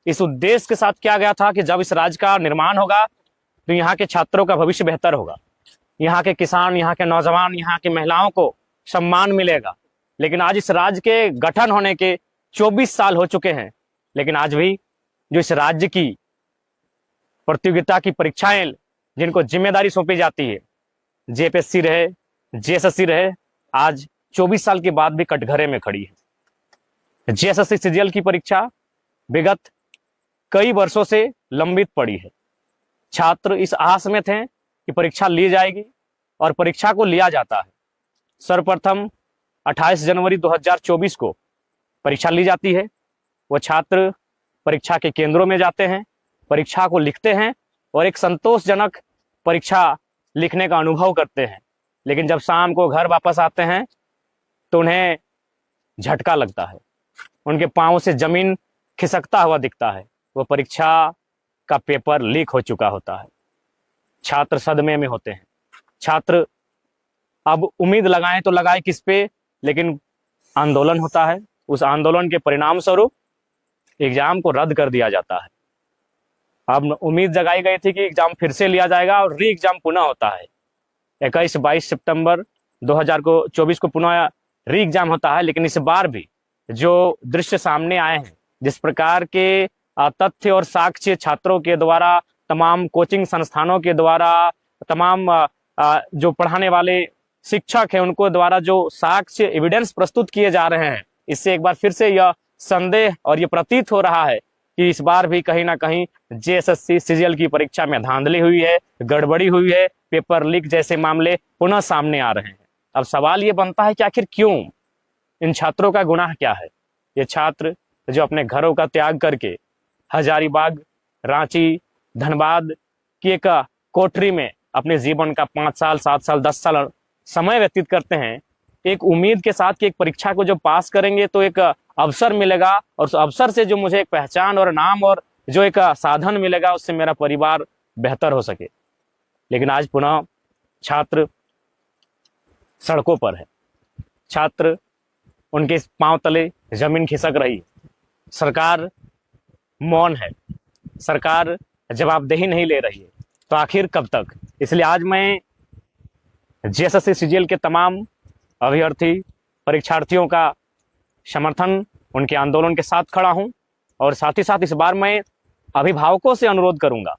इस उद्देश्य के साथ किया गया था कि जब इस राज्य का निर्माण होगा तो यहाँ के छात्रों का भविष्य बेहतर होगा, यहाँ के किसान, यहाँ के नौजवान, यहाँ की महिलाओं को सम्मान मिलेगा। लेकिन आज इस राज्य के गठन होने के 24 साल हो चुके हैं, लेकिन आज भी जो इस राज्य की प्रतियोगिता की परीक्षाएं जिनको जिम्मेदारी सौंपी जाती है, जेपीएससी रहे, जेएसएससी रहे, आज 24 साल के बाद भी कटघरे में खड़ी है। जेएसएससी सीजीएल की परीक्षा विगत कई वर्षों से लंबित पड़ी है। छात्र इस आस में थे कि परीक्षा ली जाएगी और परीक्षा को लिया जाता है। सर्वप्रथम 28 जनवरी 2024 को परीक्षा ली जाती है। वो छात्र परीक्षा के केंद्रों में जाते हैं, परीक्षा को लिखते हैं और एक संतोषजनक परीक्षा लिखने का अनुभव करते हैं। लेकिन जब शाम को घर वापस आते हैं तो उन्हें झटका लगता है, उनके पांव से जमीन खिसकता हुआ दिखता है। वो परीक्षा का पेपर लीक हो चुका होता है। छात्र सदमे में होते हैं। छात्र अब उम्मीद लगाएं तो लगाए किस पे, लेकिन आंदोलन होता है। उस आंदोलन के परिणाम स्वरूप एग्जाम को रद्द कर दिया जाता है। अब उम्मीद जगाई गई थी कि एग्जाम फिर से लिया जाएगा और री एग्जाम पुनः होता है। 21-22 सितंबर 2024 को पुनः री एग्जाम होता है। लेकिन इस बार भी जो दृश्य सामने आए हैं, जिस प्रकार के तथ्य और साक्ष्य छात्रों के द्वारा, तमाम कोचिंग संस्थानों के द्वारा, तमाम जो पढ़ाने वाले शिक्षक हैं उनको द्वारा जो साक्ष्य एविडेंस प्रस्तुत किए जा रहे हैं, इससे एक बार फिर से यह संदेह और ये प्रतीत हो रहा है कि इस बार भी कहीं ना कहीं जेएसएससी सीजीएल की परीक्षा में धांधली हुई है, गड़बड़ी हुई है, पेपर लीक जैसे मामले पुनः सामने आ रहे हैं। अब सवाल ये बनता है कि आखिर क्यों, इन छात्रों का गुनाह क्या है? ये छात्र जो अपने घरों का त्याग करके हजारीबाग, रांची, धनबाद की एक कोठरी में अपने जीवन का 5 साल, 7 साल, 10 साल समय व्यतीत करते हैं, एक उम्मीद के साथ कि एक परीक्षा को जो पास करेंगे तो एक अवसर मिलेगा और उस अवसर से जो मुझे एक पहचान और नाम और जो एक साधन मिलेगा उससे मेरा परिवार बेहतर हो सके। लेकिन आज पुनः छात्र सड़कों पर है। छात्र, उनके पांव तले जमीन खिसक रही है। सरकार मौन है, सरकार जवाबदेही नहीं ले रही है। तो आखिर कब तक? इसलिए आज मैं जेएसएससी सीजीएल के तमाम अभ्यर्थी परीक्षार्थियों का समर्थन, उनके आंदोलन के साथ खड़ा हूं और साथ ही साथ इस बार मैं अभिभावकों से अनुरोध करूंगा,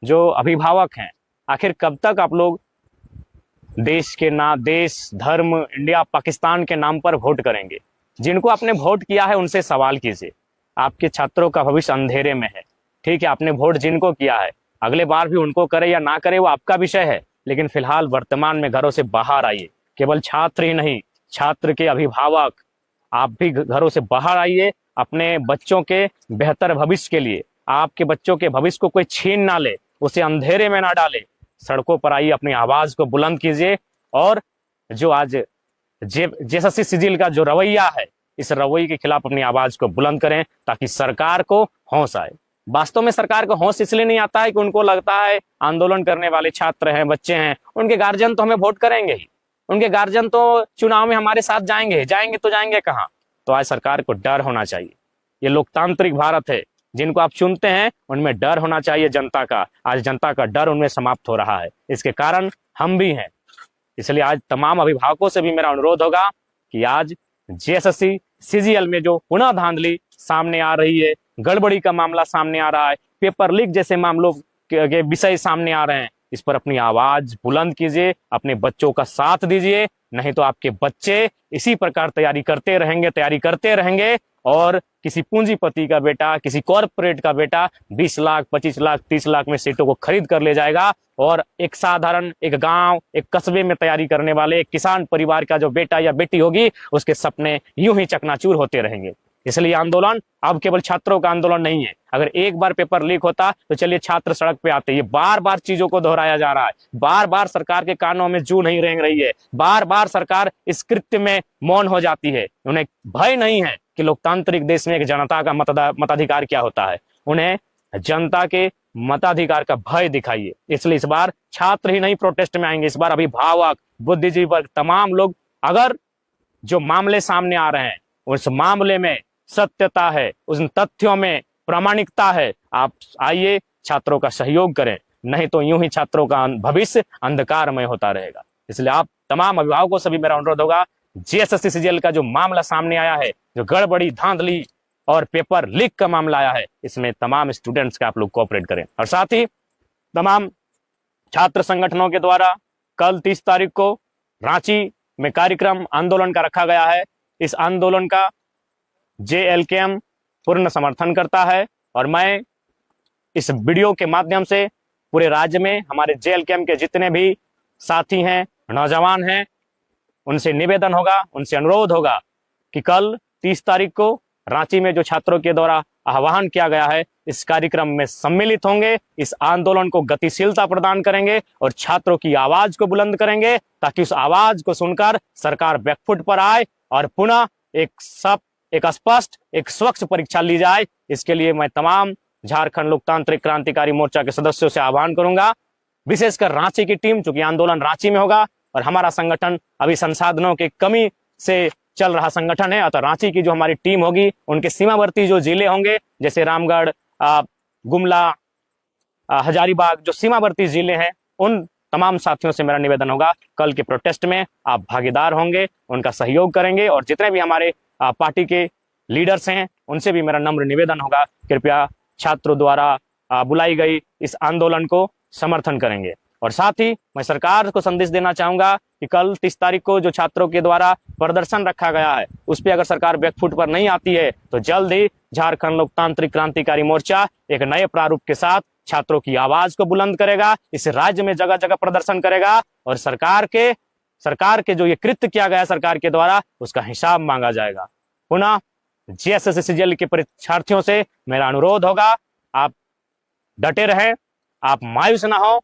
जो अभिभावक हैं, आखिर कब तक आप लोग देश के देश, धर्म, इंडिया, पाकिस्तान के नाम पर वोट करेंगे? जिनको आपने वोट किया है उनसे सवाल कीजिए। आपके छात्रों का भविष्य अंधेरे में है। ठीक है, आपने वोट जिनको किया है, अगले बार भी उनको करे या ना करे वो आपका विषय है, लेकिन फिलहाल वर्तमान में घरों से बाहर आइए। केवल छात्र ही नहीं, छात्र के अभिभावक, आप भी घरों से बाहर आइए अपने बच्चों के बेहतर भविष्य के लिए। आपके बच्चों के भविष्य को कोई छीन ना ले, उसे अंधेरे में ना डाले। सड़कों पर आइए, अपनी आवाज को बुलंद कीजिए और जो आज जेएसएससी सीजीएल का जो रवैया है, इस रवैये के खिलाफ अपनी आवाज को बुलंद करें ताकि सरकार को होश आए। वास्तव में सरकार को होश इसलिए नहीं आता है कि उनको लगता है आंदोलन करने वाले छात्र हैं, बच्चे हैं, उनके गार्जियन तो हमें वोट करेंगे ही, उनके गार्जियन तो चुनाव में हमारे साथ जाएंगे तो जाएंगे कहाँ? तो आज सरकार को डर होना चाहिए। ये लोकतांत्रिक भारत है, जिनको आप चुनते हैं उनमें डर होना चाहिए जनता का। आज जनता का डर उनमें समाप्त हो रहा है, इसके कारण हम भी हैं। इसलिए आज तमाम अभिभावकों से भी मेरा अनुरोध होगा कि आज जेएसएससी सीजीएल में जो पुनः धांधली सामने आ रही है, गड़बड़ी का मामला सामने आ रहा है, पेपर लीक जैसे मामलों के विषय सामने आ रहे हैं, इस पर अपनी आवाज बुलंद कीजिए, अपने बच्चों का साथ दीजिए। नहीं तो आपके बच्चे इसी प्रकार तैयारी करते रहेंगे और किसी पूंजीपति का बेटा, किसी कॉर्पोरेट का बेटा 20 लाख, 25 लाख, 30 लाख में सीटों को खरीद कर ले जाएगा और एक साधारण, एक गांव, एक कस्बे में तैयारी करने वाले एक किसान परिवार का जो बेटा या बेटी होगी, उसके सपने यूं ही चकनाचूर होते रहेंगे। इसलिए आंदोलन अब केवल छात्रों का आंदोलन नहीं है। अगर एक बार पेपर लीक होता तो चलिए छात्र सड़क पे आते। ये बार बार चीजों को दोहराया जा रहा है, बार बार सरकार के कानों में जू नहीं रेंग रही है, बार बार सरकार इस कृत्य में मौन हो जाती है। उन्हें भय नहीं है कि लोकतांत्रिक देश में एक जनता का मताधिकार क्या होता है। उन्हें जनता के मताधिकार का भय दिखाइए। इसलिए इस बार छात्र ही नहीं प्रोटेस्ट में आएंगे, इस बार अभिभावक, बुद्धिजीवी वर्ग, तमाम लोग। अगर जो मामले सामने आ रहे हैं उस मामले में सत्यता है, उन तथ्यों में प्रामाणिकता है। आप आइए, छात्रों का सहयोग करें, नहीं तो यूं ही छात्रों का भविष्य अंधकारमय होता रहेगा। इसलिए आप तमाम अभिभावकों से भी मेरा अनुरोध होगा, जीएसएससी सीजीएल का जो मामला सामने आया है, जो गड़बड़ी धांधली और पेपर लीक का मामला आया है, इसमें तमाम स्टूडेंट्स का आप लोग कोऑपरेट करें। और साथ ही तमाम छात्र संगठनों के द्वारा कल 30 तारीख को रांची में कार्यक्रम आंदोलन का रखा गया है। इस आंदोलन का जेएलकेएम पूर्ण समर्थन करता है और मैं इस वीडियो के माध्यम से पूरे राज्य में हमारे जेएलकेएम के जितने भी साथी हैं, नौजवान हैं, उनसे निवेदन होगा, उनसे अनुरोध होगा कि कल 30 तारीख को रांची में जो छात्रों के द्वारा आह्वान किया गया है, इस कार्यक्रम में सम्मिलित होंगे, इस आंदोलन को गतिशीलता प्रदान करेंगे और छात्रों की आवाज को बुलंद करेंगे, ताकि उस आवाज को सुनकर सरकार बैकफुट पर आए और पुनः एक स्पष्ट, एक स्वच्छ परीक्षा ली जाए। इसके लिए मैं तमाम झारखंड लोकतांत्रिक क्रांतिकारी मोर्चा के सदस्यों से आह्वान करूंगा, विशेषकर रांची की टीम, चूंकि आंदोलन रांची में होगा और हमारा संगठन अभी संसाधनों की कमी से चल रहा संगठन है, अतः रांची की जो हमारी टीम होगी, उनके सीमावर्ती जो जिले होंगे, जैसे रामगढ़, गुमला, हजारीबाग, जो सीमावर्ती जिले हैं, उन तमाम साथियों से मेरा निवेदन होगा, कल के प्रोटेस्ट में आप भागीदार होंगे, उनका सहयोग करेंगे और जितने भी हमारे पार्टी के लीडर्स हैं, उनसे भी मेरा नम्र निवेदन होगा, कृपया छात्रों द्वारा बुलाई गई इस आंदोलन को समर्थन करेंगे। और साथ ही मैं सरकार को संदेश देना चाहूंगा कि कल 30 तारीख को जो छात्रों के द्वारा प्रदर्शन रखा गया है, उस पर अगर सरकार बैकफुट पर नहीं आती है, तो जल्द ही झारखंड लोकतांत्रिक क्रांतिकारी मोर्चा एक नए प्रारूप के साथ छात्रों की आवाज को बुलंद करेगा, इस राज्य में जगह जगह प्रदर्शन करेगा और सरकार के जो ये कृत्य किया गया सरकार के द्वारा, उसका हिसाब मांगा जाएगा। पुनः जीएसएससी सीजीएल के परीक्षार्थियों से मेरा अनुरोध होगा, आप डटे रहें, आप मायूस ना हो।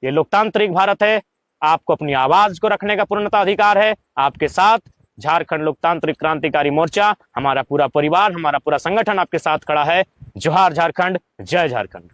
ये लोकतांत्रिक भारत है, आपको अपनी आवाज को रखने का पूर्णतः अधिकार है। आपके साथ झारखंड लोकतांत्रिक क्रांतिकारी मोर्चा, हमारा पूरा परिवार, हमारा पूरा संगठन आपके साथ खड़ा है। जोहार झारखंड, जय झारखंड।